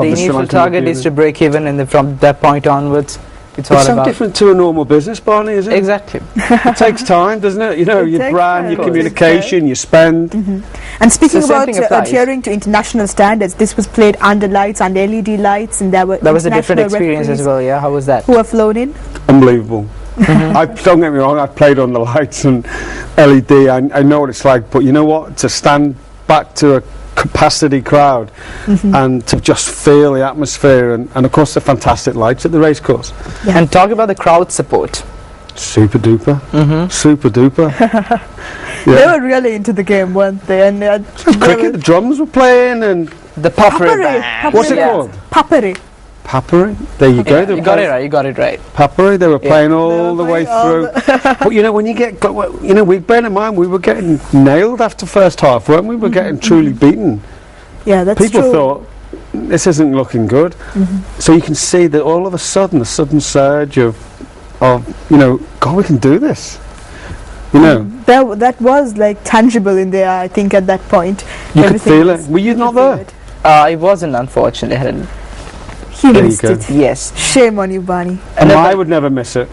the initial target is to break even, and then from that point onwards, it's all It's so about different to a normal business, Barney, isn't it? exactly. It takes time, doesn't it? You know, It your takes brand, time. your communication, your spend. And speaking So same about thing applies. adhering to international standards, this was played under lights, under LED lights, and there were That was a different international experience as referees well. Yeah, how was that? who were flown in. Unbelievable. Don't get me wrong, I played on the lights and LED. I know what it's like, but you know what? To stand back to a capacity crowd and to just feel the atmosphere, and of course the fantastic lights at the racecourse. Yeah. And talk about the crowd support. Super duper. Super duper. They were really into the game, weren't they? And Cricket, the drums were playing, and The puffery Papari. band. what's it Yeah. called? Papari. Pappery. There you go. Yeah, They were you got playing it right. You got it right. Pappery. They were Yeah. playing They all were the way playing all through. But you know, when you get, you know, we bear in mind we were getting nailed after first half, weren't we? We were getting truly beaten. Yeah, that's People true. thought this isn't looking good. So you can see that all of a sudden surge of you know, God, we can do this. You know, That was like tangible in there, I think, at that point. you could Everything feel was- it. Were you could not feel there? it. I wasn't, unfortunately. He There you missed go. it. Yes. Shame on you, Barney. And then- I would never miss it.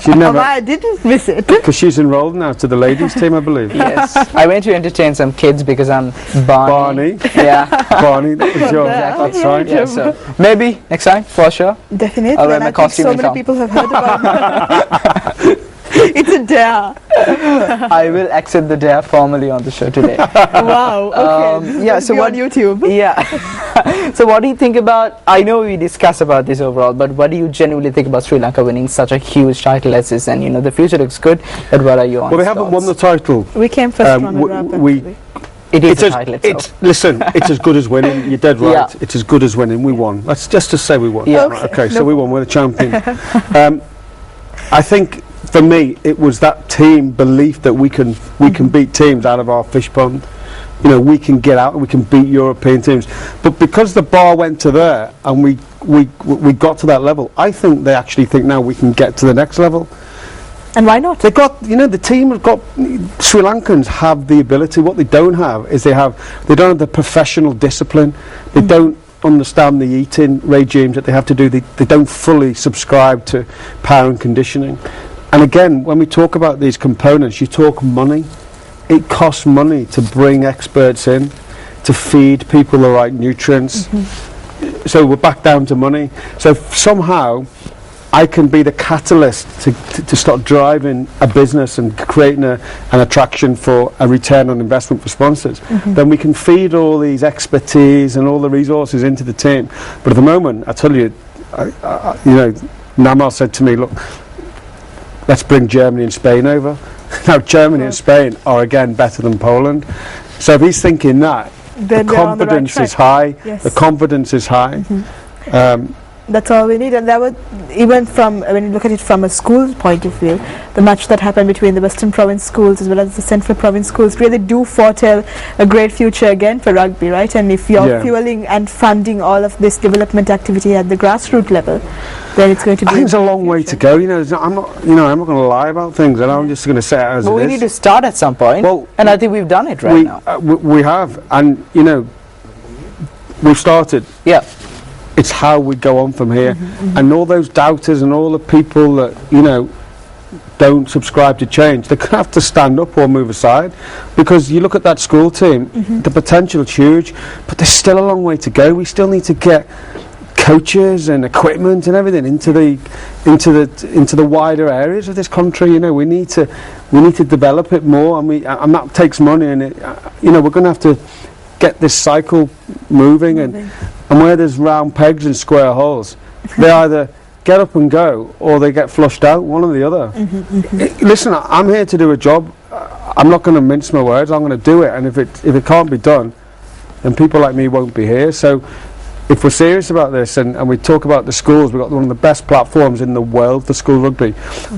She'd Oh, never, I didn't miss it. because she's enrolled now to the ladies' team, I believe. Yes. I went to entertain some kids because I'm Barney. Barney, Yeah. Barney, that was your. Exactly. That's right. Yeah. So maybe next time for sure. Definitely. I'll wear And my I think costume so and many come. people have heard about it. It's a dare. I will accept the dare formally on the show today. Wow. Okay. This is yeah, going to so be what- on YouTube. Yeah. So what do you think about, I know we discussed about this overall, but what do you genuinely think about Sri Lanka winning such a huge title as this? And you know, the future looks good, but what are your Well, they haven't won the title. We came first on the w- wrap, we- actually. It is It's a as, title itself. listen, it's as good as winning. You're dead right. Yeah. It's as good as winning. We won. Let's just to say we won. Yeah. Right, okay, No so we won. We're the champion. I think for me, it was that team belief that we can beat teams out of our fish pond. You know, we can get out and we can beat European teams. But because the bar went to there and we got to that level, I think they actually think now we can get to the next level. And why not? They've got, you know, the team has got, Sri Lankans have the ability. What they don't have is they don't have the professional discipline. They don't understand the eating regimes that they have to do. They don't fully subscribe to power and conditioning. And again, when we talk about these components, you talk money. It costs money to bring experts in, to feed people the right nutrients. So we're back down to money. So somehow I can be the catalyst to start driving a business and creating an attraction for a return on investment for sponsors. Then we can feed all these expertise and all the resources into the team. But at the moment, I tell you, you know, Namal said to me, look, let's bring Germany and Spain over. Now Germany and Spain are again better than Poland. So if he's thinking that, Then the we're on the right confidence is track. high. Yes. The confidence is high. That's all we need. And that was, even from, when you look at it from a school point of view, the match that happened between the Western Province schools as well as the Central Province schools really do foretell a great future again for rugby, right? And if you're Yeah. fueling and funding all of this development activity at the grassroots level, then it's going to be I think it's a great long way to future. go. You know, I'm not going to lie about things, and I'm just going to say it as But it we is. need to start at some point, Well, and I think we've done it right now. we have, and you know, we've started. Yeah. It's how we go on from here, and all those doubters and all the people that, you know, don't subscribe to change, they're going to have to stand up or move aside, because you look at that school team, the potential is huge, but there's still a long way to go. We still need to get coaches and equipment and everything into the wider areas of this country. You know, we need to develop it more, and that takes money, and you know, we're going to have to get this cycle moving. And where there's round pegs and square holes, they either get up and go or they get flushed out, one or the other. Listen, I'm here to do a job. I'm not going to mince my words. I'm going to do it, and if it can't be done, then people like me won't be here. So if we're serious about this, and we talk about the schools, we've got one of the best platforms in the world for school rugby.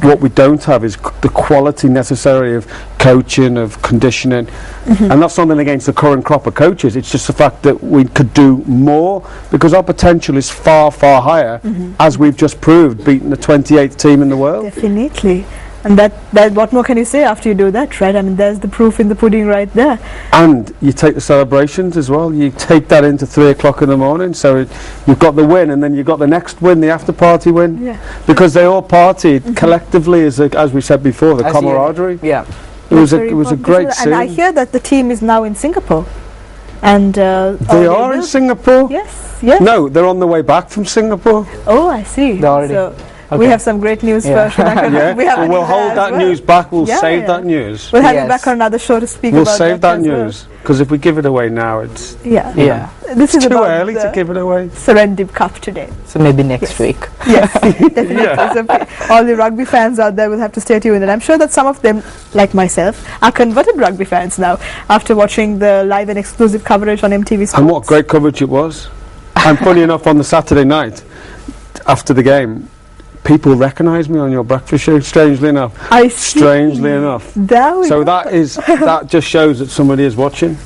What we don't have is the quality necessary of coaching, of conditioning, and that's something against the current crop of coaches. It's just the fact that we could do more, because our potential is far, far higher, as we've just proved, beating the 28th team in the world. Definitely. And that what more can you say after you do that, right? I mean, there's the proof in the pudding right there. And you take the celebrations as well. You take that into 3 o'clock in the morning. So you've got the win, and then you've got the next win, the after party win. Yeah. Because they all partied collectively, as we said before, the camaraderie. Yeah. It was Very a important great as well. scene. And I hear that the team is now in Singapore. And They are in Singapore? Yes, yes. No, they're on the way back from Singapore. Oh, I see. They're already- So Okay. we have some great news Yeah. for Sri Lanka. Yeah, We have well, a we'll news there hold as that well. news back. We'll Yeah, save yeah. that news. We'll have you Yes. back on another show to speak We'll about save that that as well. news, because if we give it away now, it's Yeah. Yeah. This is too about early the to give it away. Serendip Cup today. So maybe next week. Yes, definitely. Yeah. So all the rugby fans out there will have to stay tuned, and I'm sure that some of them, like myself, are converted rugby fans now after watching the live and exclusive coverage on MTV Sports. And what great coverage it was. And funny enough, on the Saturday night, after the game, people recognised me on your breakfast show, strangely enough. I see. Strangely enough. There we So go. that just shows that somebody is watching.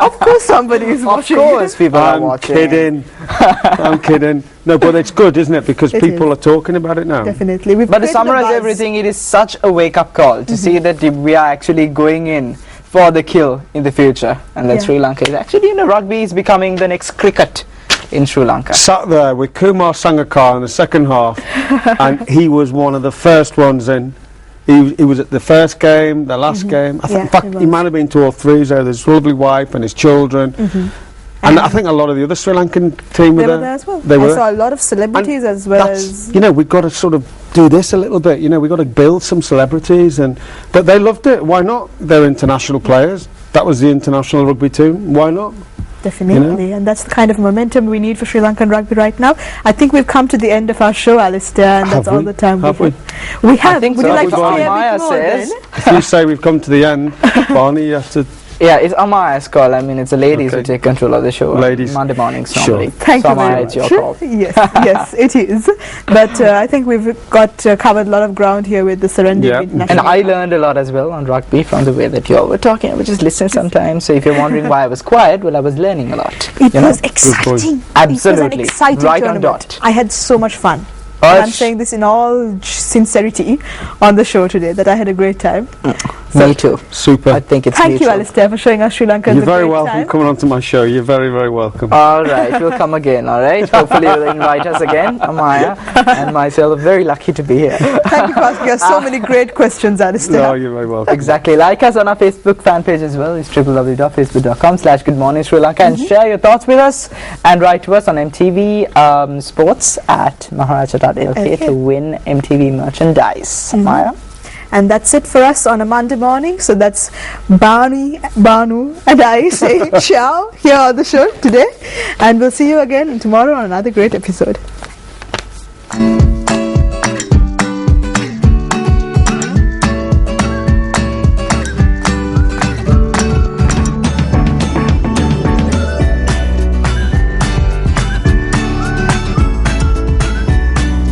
Of course somebody is Of watching. course, people are I'm watching. kidding. I'm kidding. No, but it's good, isn't it? Because It people is. are talking about it now. Definitely. We've But to created a summarize buzz. everything, it is such a wake-up call to see that we are actually going in for the kill in the future, and that Yeah. Sri Lanka is actually, rugby is becoming the next cricket in Sri Lanka. Sat there with Kumar Sangakkar in the second half, and he was one of the first ones in. He was at the first game, the last game. Yeah, In fact, he he was. might have been 2 or 3. So there's his lovely wife and his children, and I think a lot of the other Sri Lankan team They were were there as well. They I were. saw a lot of celebrities as well as... That's, we've got to sort of do this a little bit. We've got to build some celebrities, but they loved it. Why not? They're international players. That was the international rugby team. Why not? Definitely, and that's the kind of momentum we need for Sri Lankan rugby right now. I think we've come to the end of our show, Alistair, and Have that's all we? the time Have we have. We have. think Would so. you like That's to what say a Maya bit more says. then? If you say we've come to the end, Barney, you have to. Yeah, it's Amaya's call. I mean, it's the ladies who Okay. take control of the show. Ladies. Monday mornings Sure. normally. Thank so you very Amaya, much. it's your call. Yes, yes, it is. But I think we've got covered a lot of ground here with the Serendip Yeah. International. And I learned a lot as well on rugby from the way that you all were talking. I was just listening sometimes. So if you're wondering why I was quiet, well, I was learning a lot. It you know? was exciting. Absolutely. It was an exciting Right on tournament. dot. I had so much fun. Oh, And I'm it's- saying this in all sincerity on the show today, that I had a great time. Me too. Super. I think it's Thank you, mutual. Alistair, for showing us Sri Lanka. You're very welcome coming onto my show. You're very, very welcome. All right, we'll come again, all right? Hopefully you'll invite us again. Amaya and myself are very lucky to be here. Thank you for asking us so many great questions, Alistair. No, you're very welcome. Exactly. Like us on our Facebook fan page as well. It's www.facebook.com/goodmorningsrilanka and share your thoughts with us and write to us on MTV Sports at maharaja.lk to win MTV merchandise. Maya? And that's it for us on a Monday morning. So that's Banu, and I saying ciao here on the show today. And we'll see you again tomorrow on another great episode.